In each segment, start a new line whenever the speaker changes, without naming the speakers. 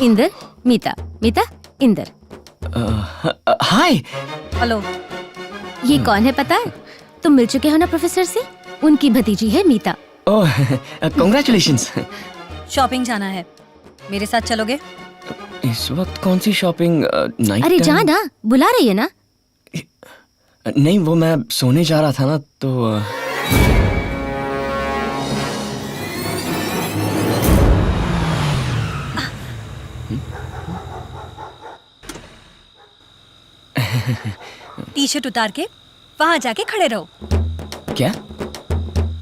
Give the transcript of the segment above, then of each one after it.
इंदर, मीता, मीता, इंदर।
हाय।
Hello.
ये कौन है पता है? तुम मिल चुके हो ना प्रोफेसर से? उनकी भतीजी है मीता।
ओह, कांग्रेचुलेशंस।
शॉपिंग जाना है, मेरे साथ चलोगे?
इस वक्त कौन सी शॉपिंग? नाइट
अरे
टाइम?
जा ना, बुला रही है ना।
नहीं, वो मैं सोने जा रहा था ना तो
टी शर्ट उतार के वहां जाके खड़े रहो।
क्या?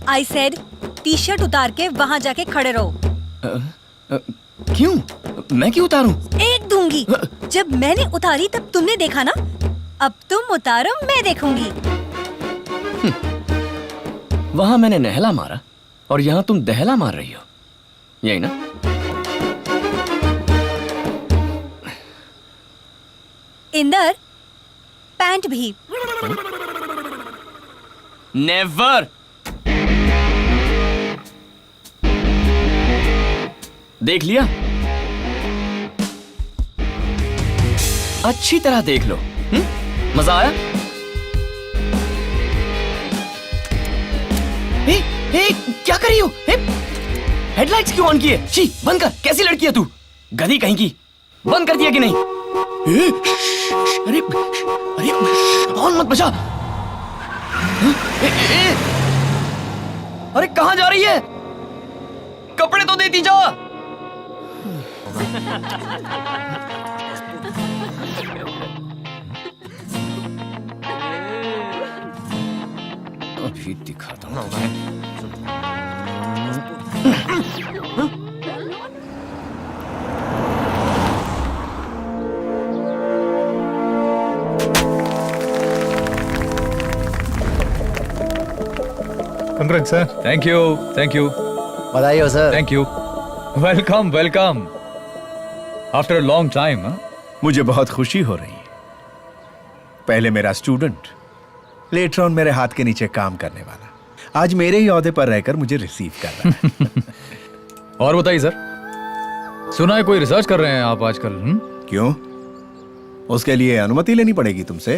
आई सेड टी शर्ट उतार के वहां जाके खड़े रहो।
क्यों? मैं क्यों उतारूं?
एक दूंगी। जब मैंने उतारी तब तुमने देखा ना, अब तुम उतारो, मैं देखूंगी।
वहां मैंने नहला मारा और यहाँ तुम दहला मार रही हो, यही ना?
इंदर, पैंट भी।
नेवर। देख लिया? अच्छी तरह देख लो। मजा आया? क्या कर रही हो? हेडलाइट्स क्यों ऑन किए? शी, बंद कर। कैसी लड़की है तू? गधी कहीं की। बंद कर दिया कि नहीं? अरे अरे, ऑन मत बजा। अरे कहां जा रही है? कपड़े तो देती जा। अभी दिखाता हूं मैं।
Congrats, sir.
Thank you, thank you,
बधाई हो sir.
thank you. Welcome, welcome. After a long time, huh?
मुझे बहुत खुशी हो रही है। पहले मेरा स्टूडेंट, लेटर ऑन मेरे हाथ के नीचे काम करने वाला, आज मेरे ही ओहदे पर रहकर मुझे रिसीव कर रहा है।
और बताइए सर, सुना है कोई रिसर्च कर रहे हैं आप आजकल?
क्यों? उसके लिए अनुमति लेनी पड़ेगी तुमसे।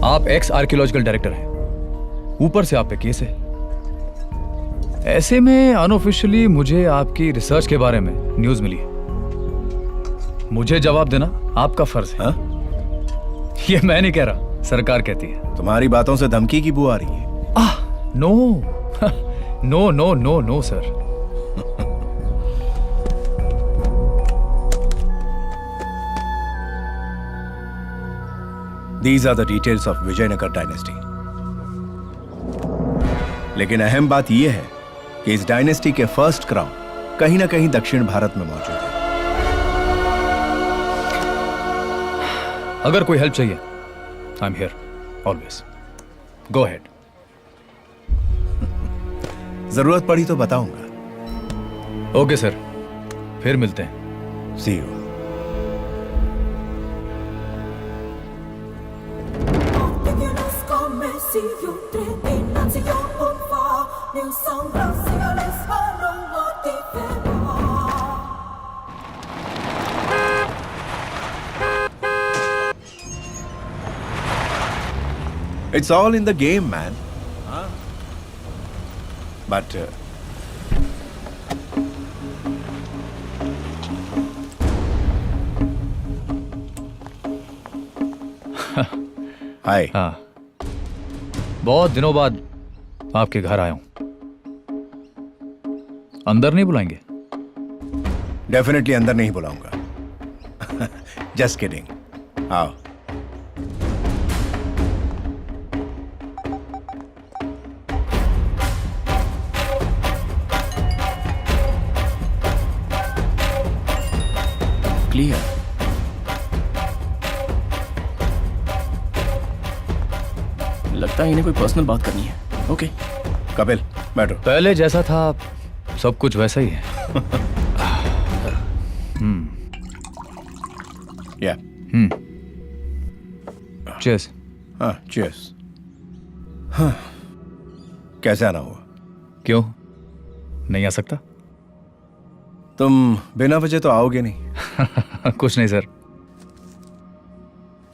आप एक्स आर्कियोलॉजिकल डायरेक्टर हैं, ऊपर से आप पे केस है। ऐसे में अनऑफिशियली मुझे आपकी रिसर्च के बारे में न्यूज मिली है। मुझे जवाब देना आपका फर्ज है। ये मैं नहीं कह रहा, सरकार कहती है।
तुम्हारी बातों से धमकी की बू आ रही है।
No no no no no sir.
These are the details of Vijayanagara dynasty. लेकिन अहम बात यह है कि इस डायनेस्टी के फर्स्ट क्राउन कहीं ना कहीं दक्षिण भारत में मौजूद है।
अगर कोई हेल्प चाहिए, I am here always. Go ahead.
जरूरत पड़ी तो बताऊंगा।
ओके सर, फिर मिलते हैं।
See you. It's all in the game, man. But hi.
हाँ, बहुत दिनों बाद आपके घर आया हूं। अंदर नहीं बुलाएंगे?
डेफिनेटली अंदर नहीं बुलाऊंगा। Just kidding. आओ।
क्लियर। लगता है इन्हें कोई पर्सनल बात करनी है। ओके
कपिल, बैठो।
पहले जैसा था सब कुछ वैसा ही है।
या।
चीयर्स।
हाँ, चीयर्स। हाँ, कैसे आना हुआ?
क्यों नहीं आ सकता?
तुम बिना वजह तो आओगे नहीं।
कुछ नहीं सर,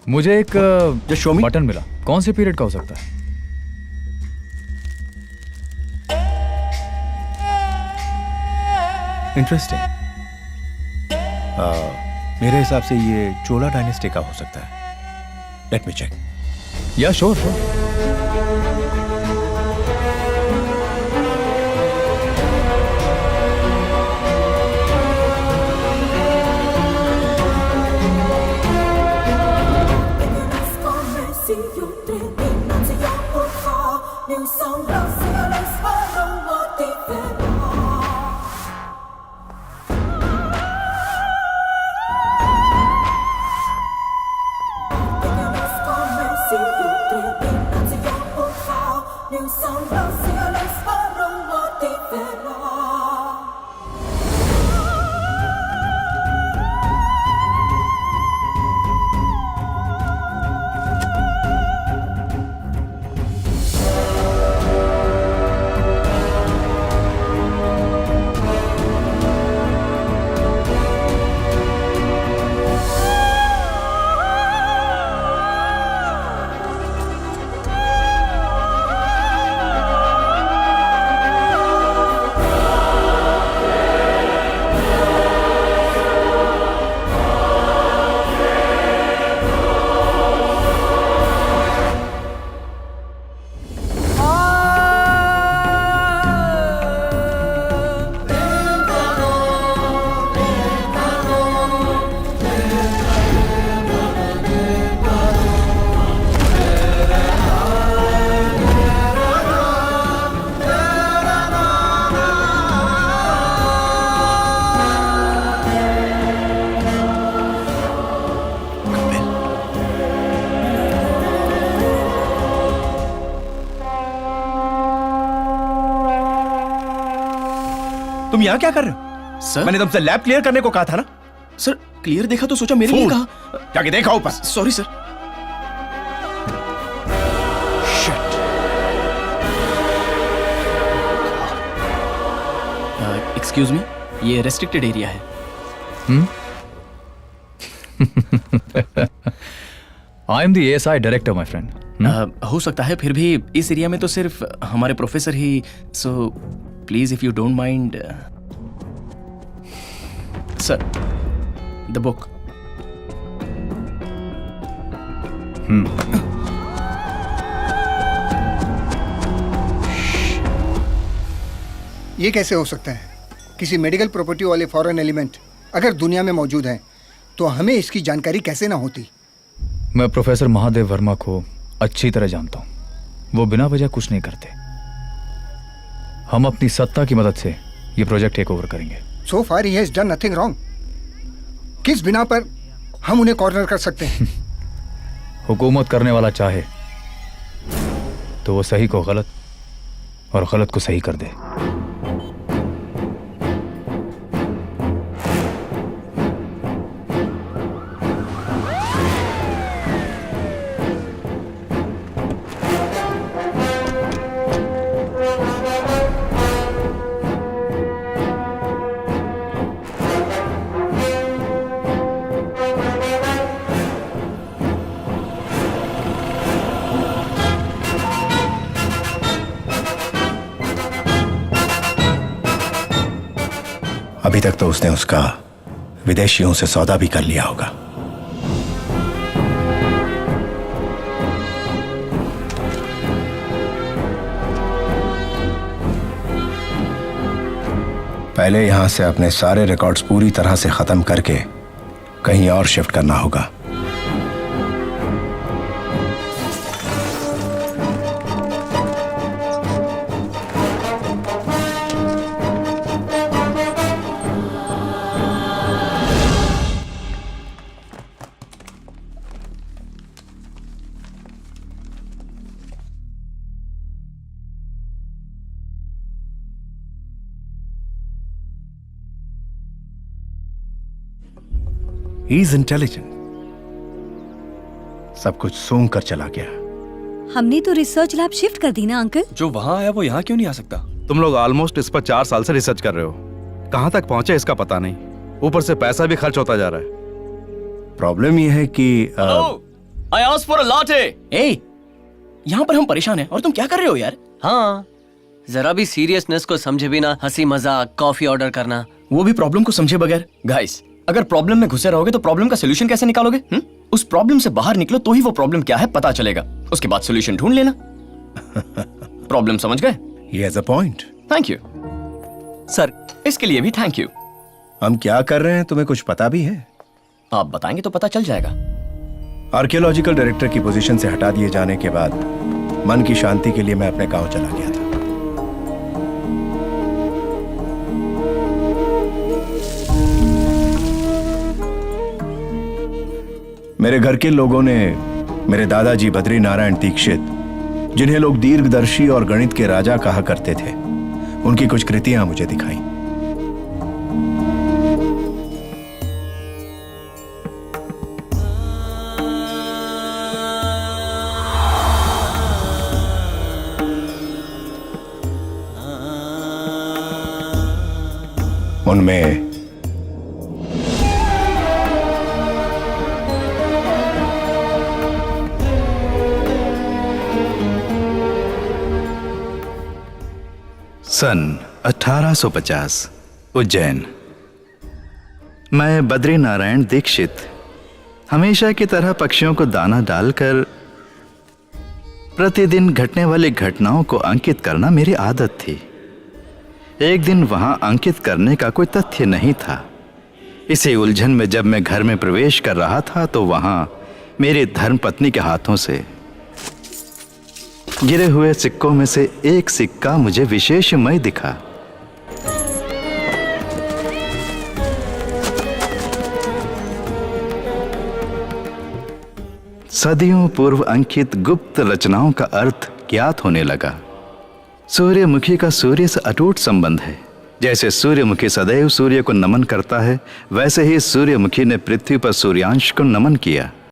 मुझे एक
Just show me.
बटन मिला। कौन से पीरियड का हो सकता है?
इंटरेस्टिंग। मेरे हिसाब से ये चोला डायनेस्टी का हो सकता है। Let me check.
Yeah sure sure.
तुम यहाँ क्या कर रहे हो?
सर
मैंने तुमसे लैब क्लियर करने को कहा था ना।
सर क्लियर देखा तो सोचा मेरे लिए
Fool.
कहा।
जाके देखा ऊपर।
Sorry sir. एक्सक्यूज मी, ये रेस्ट्रिक्टेड एरिया है।
I am the ASI director my friend.
हो सकता है, फिर भी इस एरिया में तो सिर्फ हमारे professor he. So please if you don't mind sir, the book.
ये कैसे हो सकता है? किसी मेडिकल प्रॉपर्टी वाले फॉरेन एलिमेंट अगर दुनिया में मौजूद हैं तो हमें इसकी जानकारी कैसे ना होती?
मैं प्रोफेसर महादेव वर्मा को अच्छी तरह जानता हूं। वो बिना वजह कुछ नहीं करते। हम अपनी सत्ता की मदद से ये प्रोजेक्ट टेक ओवर करेंगे।
So far he has done nothing wrong. किस बिना पर हम उन्हें कॉर्नर कर सकते हैं?
हुकूमत करने वाला चाहे तो वो सही को गलत और गलत को सही कर दे।
अभी तक तो उसने उसका विदेशियों से सौदा भी कर लिया होगा। पहले यहां से अपने सारे रिकॉर्ड्स पूरी तरह से खत्म करके कहीं और शिफ्ट करना होगा। He is intelligent. सब कुछ सूंघ कर चला गया।
हमने तो रिसर्च लैब शिफ्ट कर दी ना अंकल।
जो वहां आया वो यहाँ क्यों नहीं आ सकता?
तुम लोग ऑलमोस्ट इस पर 4 साल से रिसर्च कर रहे हो। कहां तक पहुंचे इसका पता नहीं, ऊपर से पैसा भी खर्च होता जा रहा है।
प्रॉब्लम ये है कि
I asked for a latte. ए, यहाँ पर हम परेशान हैं और तुम क्या कर रहे हो यार?
हाँ, जरा भी सीरियसनेस को समझे बिना हंसी मजाक कॉफी ऑर्डर करना।
वो भी प्रॉब्लम को समझे बगैर। गाइस, अगर प्रॉब्लम में घुसे रहोगे तो प्रॉब्लम का सोल्यूशन कैसे निकालोगे? उस प्रॉब्लम से बाहर निकलो तो ही वो प्रॉब्लम क्या है पता चलेगा, उसके बाद सोल्यूशन ढूंढ लेना। प्रॉब्लम समझ गए?
he has a point.
Thank you
sir,
इसके लिए भी थैंक यू।
हम क्या कर रहे हैं तुम्हें कुछ पता भी है?
आप बताएंगे तो पता चल जाएगा।
आर्कियोलॉजिकल डायरेक्टर की पोजीशन से हटा दिए जाने के बाद मन की शांति के लिए मैं अपने गांव चला गया था। मेरे घर के लोगों ने मेरे दादाजी बद्री नारायण दीक्षित, जिन्हें लोग दीर्घदर्शी और गणित के राजा कहा करते थे, उनकी कुछ कृतियां मुझे दिखाई। उनमें
सन 1850 उज्जैन। मैं बद्री नारायण दीक्षित हमेशा की तरह पक्षियों को दाना डालकर प्रतिदिन घटने वाली घटनाओं को अंकित करना मेरी आदत थी। एक दिन वहां अंकित करने का कोई तथ्य नहीं था। इसी उलझन में जब मैं घर में प्रवेश कर रहा था तो वहां मेरी धर्मपत्नी के हाथों से गिरे हुए सिक्कों में से एक सिक्का मुझे विशेषमय दिखा। सदियों पूर्व अंकित गुप्त रचनाओं का अर्थ ज्ञात होने लगा। सूर्यमुखी का सूर्य से अटूट संबंध है। जैसे सूर्यमुखी सदैव सूर्य को नमन करता है, वैसे ही सूर्यमुखी ने पृथ्वी पर सूर्यांश को नमन किया।